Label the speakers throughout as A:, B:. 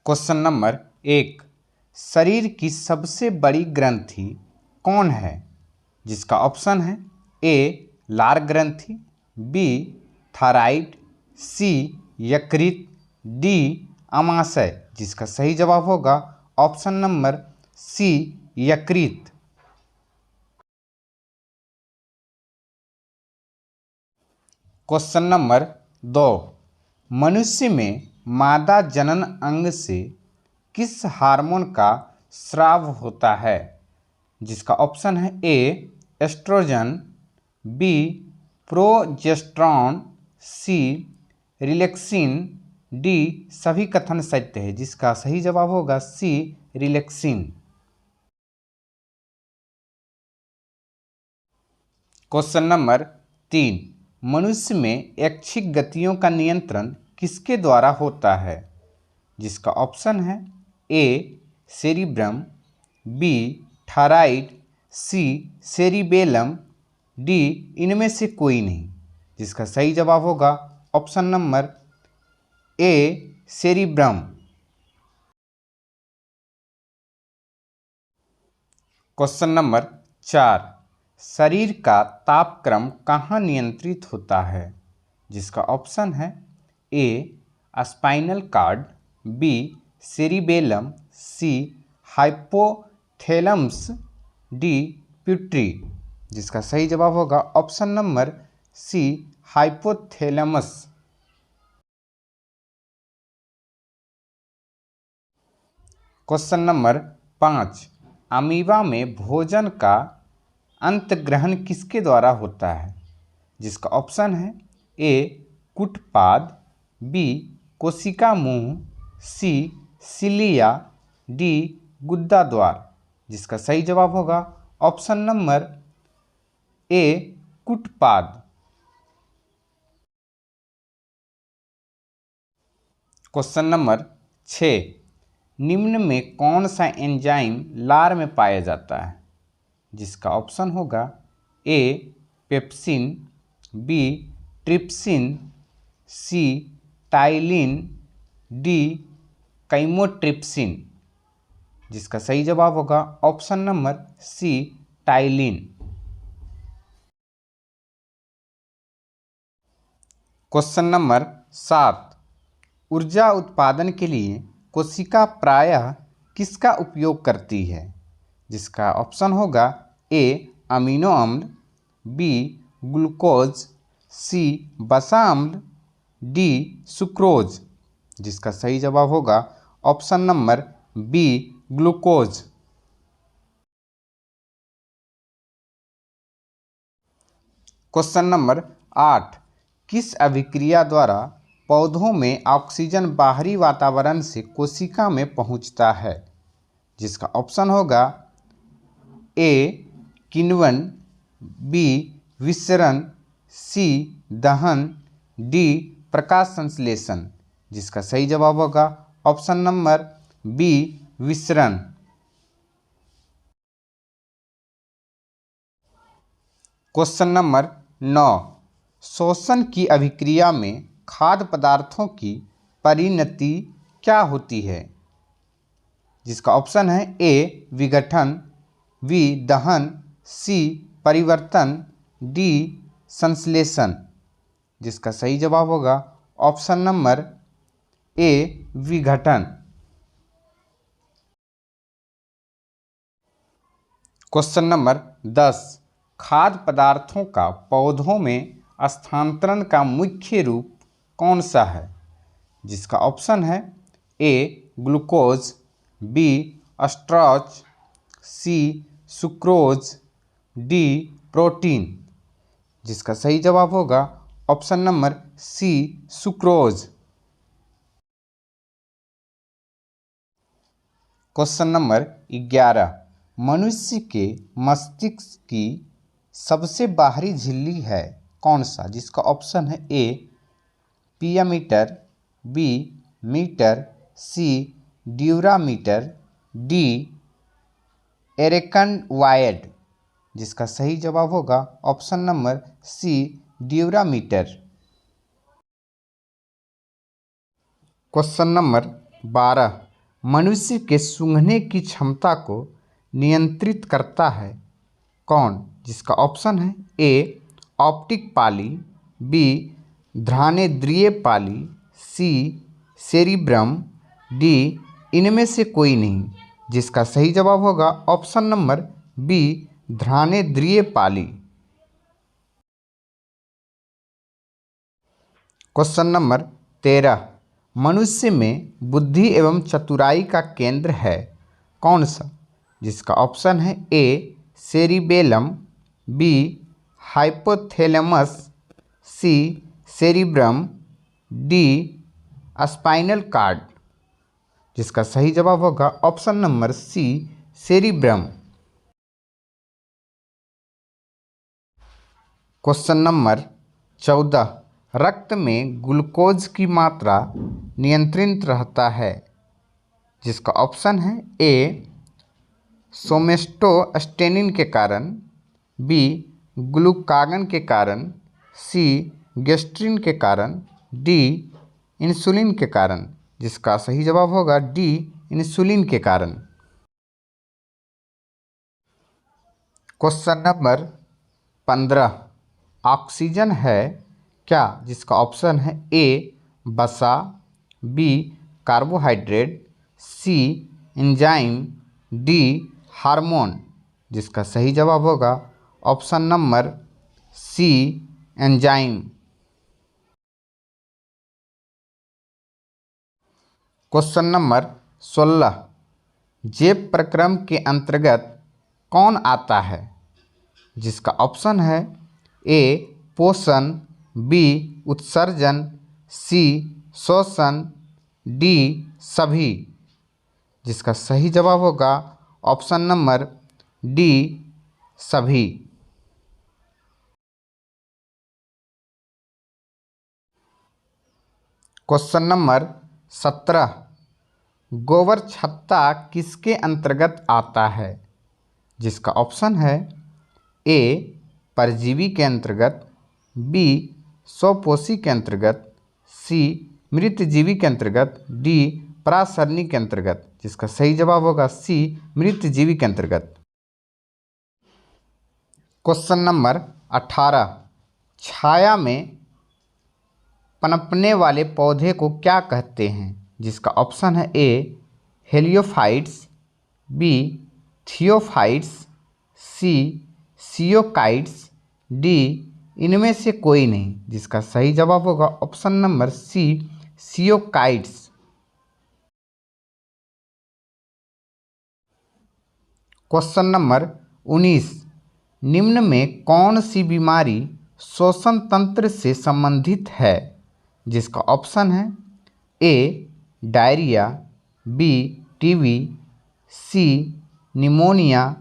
A: Question number 1, शरीर की सबसे बड़ी ग्रंथि कौन है? जिसका ऑप्शन है ए लार ग्रंथि, बी थायराइड, सी यकृत, डी अमाशय। जिसका सही जवाब होगा ऑप्शन नंबर सी यकृत। क्वेश्चन नंबर 2, मनुष्य में मादा जनन अंग से किस हार्मोन का स्राव होता है? जिसका ऑप्शन है ए एस्ट्रोजन, बी प्रोजेस्टेरॉन, सी रिलैक्सिन, डी सभी कथन सत्य है। जिसका सही जवाब होगा सी रिलैक्सिन। क्वेश्चन नंबर 3, मनुष्य में ऐच्छिक गतियों का नियंत्रण किसके द्वारा होता है? जिसका ऑप्शन है ए सेरिब्रम, बी थायराइड, सी सेरिबेलम, डी इनमें से कोई नहीं। जिसका सही जवाब होगा ऑप्शन नंबर ए सेरिब्रम। क्वेश्चन नंबर 4, शरीर का तापक्रम कहाँ नियंत्रित होता है? जिसका ऑप्शन है A spinal cord, B cerebellum, C hypothalamus, D pituitary. जिसका सही जवाब होगा option number C hypothalamus. Question number 5, amoeba में भोजन का अंतग्रहण किसके द्वारा होता है? जिसका ऑप्शन है ए कुटपाद, बी कोशिका मुंह, सी सिलिया, डी गुद्दा द्वार। जिसका सही जवाब होगा ऑप्शन नंबर ए कुटपाद। क्वेश्चन नंबर 6, निम्न में कौन सा एंजाइम लार में पाया जाता है? जिसका ऑप्शन होगा A pepsin, B trypsin, C ptyalin, D chymotrypsin. जिसका सही जवाब होगा option number C ptyalin. Question number 7, ऊर्जा उत्पादन के लिए कोशिका प्रायः किसका उपयोग करती है? जिसका ऑप्शन होगा ए अमीनो अम्ल, बी ग्लूकोज, सी वसा अम्ल, डी सुक्रोज। जिसका सही जवाब होगा option number B glucose. Question number 8, किस अभिक्रिया द्वारा पौधों में ऑक्सीजन बाहरी वातावरण से कोशिका में पहुंचता है? जिसका ऑप्शन होगा ए किण्वन, बी विसरण, सी दहन, डी प्रकाश संश्लेषण। जिसका सही जवाब होगा ऑप्शन नंबर बी विसरण। क्वेश्चन नंबर 9, शोषण की अभिक्रिया में खाद्य पदार्थों की परिणति क्या होती है? जिसका ऑप्शन है ए विघटन, बी दहन, सी परिवर्तन, डी संश्लेषण। जिसका सही जवाब होगा ऑप्शन नंबर ए विघटन। क्वेश्चन नंबर 10, खाद्य पदार्थों का पौधों में स्थानांतरण का मुख्य रूप कौन सा है? जिसका ऑप्शन है A glucose, B starch, C sucrose, D protein. जिसका सही जवाब होगा option number C sucrose. Question number 11, मनुष्य के मस्तिष्क की सबसे बाहरी झिल्ली है कौन सा? जिसका ऑप्शन है A pia mater, B mater, C dura mater, D arachnoid. जिसका सही जवाब होगा option number C dura mater. Question number 12, मनुष्य के सूंघने की क्षमता को नियंत्रित करता है? कौन? जिसका ऑप्शन है ए ऑप्टिक पाली, बी घ्राणेंद्रिय पाली, सी सेरिब्रम, डी इनमें से कोई नहीं। जिसका सही जवाब होगा ऑप्शन नंबर बी घ्राणेंद्रिय पाली। क्वेश्चन नंबर 13, मनुष्य में बुद्धि एवं चतुराई का केंद्र है कौन सा? जिसका ऑप्शन है A cerebellum, B hypothalamus, C cerebrum, D spinal cord. जिसका सही जवाब होगा option number C cerebrum. Question number 14, रक्त में ग्लूकोज की मात्रा नियंत्रित रहता है? जिसका ऑप्शन है ए सोमेस्टोस्टेनिन के कारण, बी ग्लूकागन के कारण, सी गेस्ट्रिन के कारण, डी इंसुलिन के कारण। जिसका सही जवाब होगा डी इंसुलिन के कारण। क्वेश्चन नंबर 15, ऑक्सीजन है क्या? जिसका ऑप्शन है ए वसा, B carbohydrate, C enzyme, D hormone. जिसका सही जवाब होगा option number C enzyme. Question number 16, जैव प्रक्रम के अंतर्गत कौन आता है? जिसका ऑप्शन है ए पोषण, बी उत्सर्जन, सी शोषण, डी सभी। जिसका सही जवाब होगा ऑप्शन नंबर डी सभी। क्वेश्चन नंबर 17, गोबर छत्ता किसके अंतर्गत आता है? जिसका ऑप्शन है ए परजीवी के अंतर्गत, बी स्वपोषी के अंतर्गत, सी मृतजीवी के अंतर्गत, डी परासरणी के अंतर्गत। जिसका सही जवाब होगा सी मृतजीवी के अंतर्गत। क्वेश्चन नंबर 18, छाया में पनपने वाले पौधे को क्या कहते हैं? जिसका ऑप्शन है A heliophytes, B theophytes, C sciophytes, D इनमें से कोई नहीं। जिसका सही जवाब होगा option number C sciophytes. Question number 19, निम्न में कौन सी बीमारी श्वसन तंत्र से संबंधित है? जिसका ऑप्शन है ए डायरिया, बी टीबी, सी निमोनिया,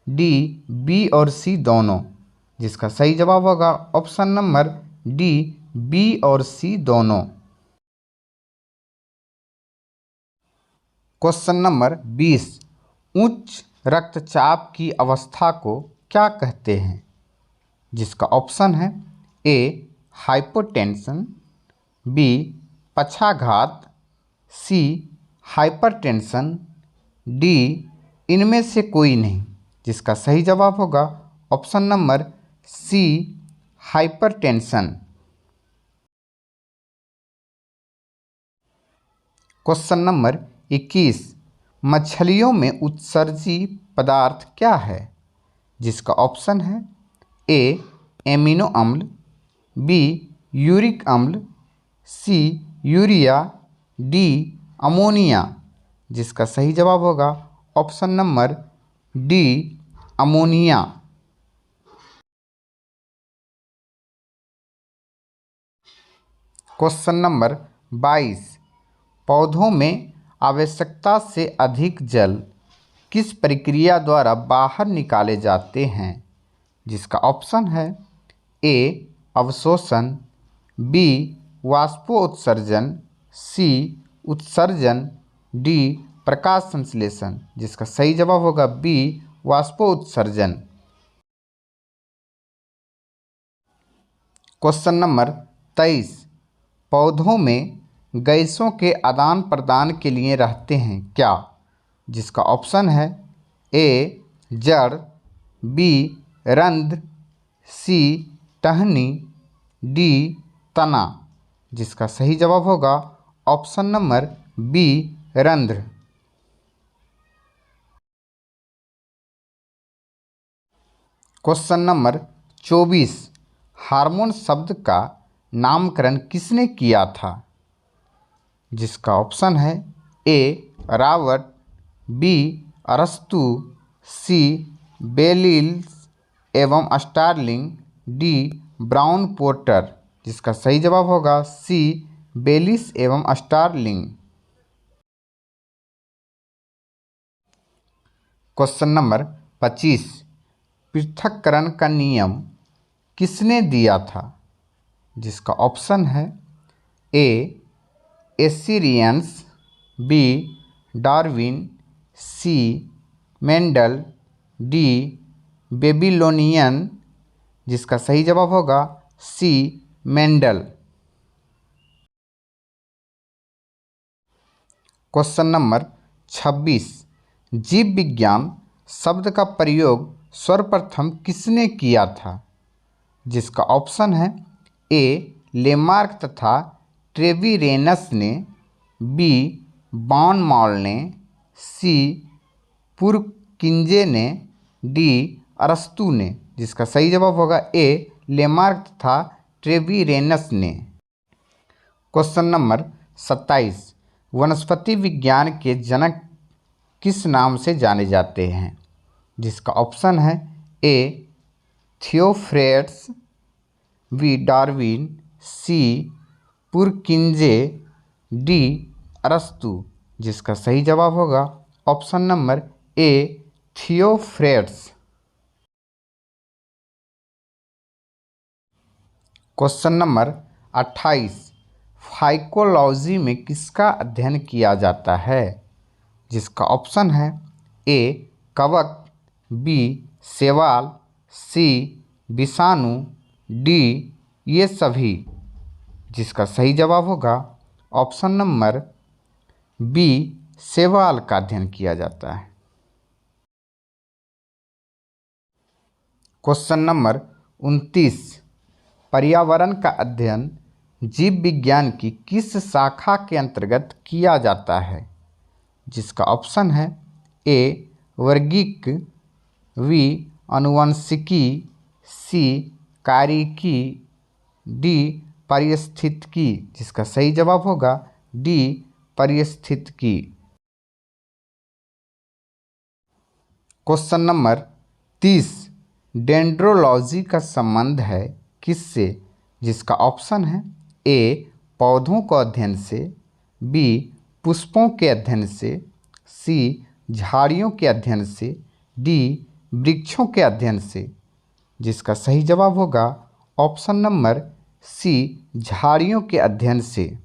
A: डी बी और सी दोनों। जिसका सही जवाब होगा ऑप्शन नंबर डी बी और सी दोनों। क्वेश्चन नंबर 20, उच्च रक्तचाप की अवस्था को क्या कहते हैं? जिसका ऑप्शन है ए हाइपोटेंशन, बी पक्षाघात, सी हाइपरटेंशन, डी इनमें से कोई नहीं। जिसका सही जवाब होगा option number C hypertension. Question number 21, मछलियों में उत्सर्जी पदार्थ क्या है? जिसका ऑप्शन है ए एमिनो अम्ल, बी यूरिक अम्ल, सी यूरिया, डी अमोनिया। जिसका सही जवाब होगा option number D ammonia. Question number 22, पौधों में आवश्यकता से अधिक जल किस प्रक्रिया द्वारा बाहर निकाले जाते हैं? जिसका ऑप्शन है ए अवशोषण, बी वाष्पोत्सर्जन, सी उत्सर्जन, डी प्रकाश संश्लेषण। जिसका सही जवाब होगा बी वाष्पोत्सर्जन। क्वेश्चन नंबर 23, पौधों में गैसों के आदान प्रदान के लिए रहते हैं क्या? जिसका ऑप्शन है ए जड़, बी रंध्र, सी टहनी, डी तना। जिसका सही जवाब होगा ऑप्शन नंबर बी रंध्र। क्वेश्चन नंबर 24, हार्मोन शब्द का नामकरण किसने किया था? जिसका ऑप्शन है ए रावर्ट, बी अरस्तु, सी बेलिस एवं स्टार्लिंग, डी ब्राउन पोर्टर। जिसका सही जवाब होगा सी बेलिस एवं स्टार्लिंग। क्वेश्चन नंबर 25, पृथक्करण का नियम किसने दिया था? जिसका ऑप्शन है ए एसिरियंस, बी डार्विन, सी मेंडल, डी बेबीलोनियन। जिसका सही जवाब होगा सी मेंडल। क्वेश्चन नंबर 26, जीव विज्ञान शब्द का प्रयोग सर्वप्रथम किसने किया था? जिसका ऑप्शन है ए लेमार्क तथा ट्रेविरेनस ने, बी बॉन-मॉल ने, सी पुरकिंजे ने, डी अरस्तु ने। जिसका सही जवाब होगा ए लेमार्क तथा ट्रेविरेनस ने। क्वेश्चन नंबर 27, वनस्पति विज्ञान के जनक किस नाम से जाने जाते हैं? जिसका ऑप्शन है A Theophrastus, B Darwin, C Purkinje, D अरस्तु। जिसका सही जवाब होगा option number A Theophrastus. Question number 28, phycology में किसका अध्ययन किया जाता है? जिसका ऑप्शन है ए कवक, बी शैवाल, सी विषाणु, डी ये सभी। जिसका सही जवाब होगा ऑप्शन नंबर बी शैवाल का अध्ययन किया जाता है। क्वेश्चन नंबर 29, पर्यावरण का अध्ययन जीव विज्ञान की किस शाखा के अंतर्गत किया जाता है? जिसका ऑप्शन है ए वर्गीक, बी आनुवंशिकी, सी कार्यिकी, डी पारिस्थितिकी। जिसका सही जवाब होगा डी पारिस्थितिकी। क्वेश्चन नंबर 30, डेंड्रोलॉजी का संबंध है किससे? जिसका ऑप्शन है ए पौधों के अध्ययन से, बी पुष्पों के अध्ययन से, सी झाड़ियों के अध्ययन से, डी वृक्षों के अध्ययन से। जिसका सही जवाब होगा ऑप्शन नंबर सी झाड़ियों के अध्ययन से।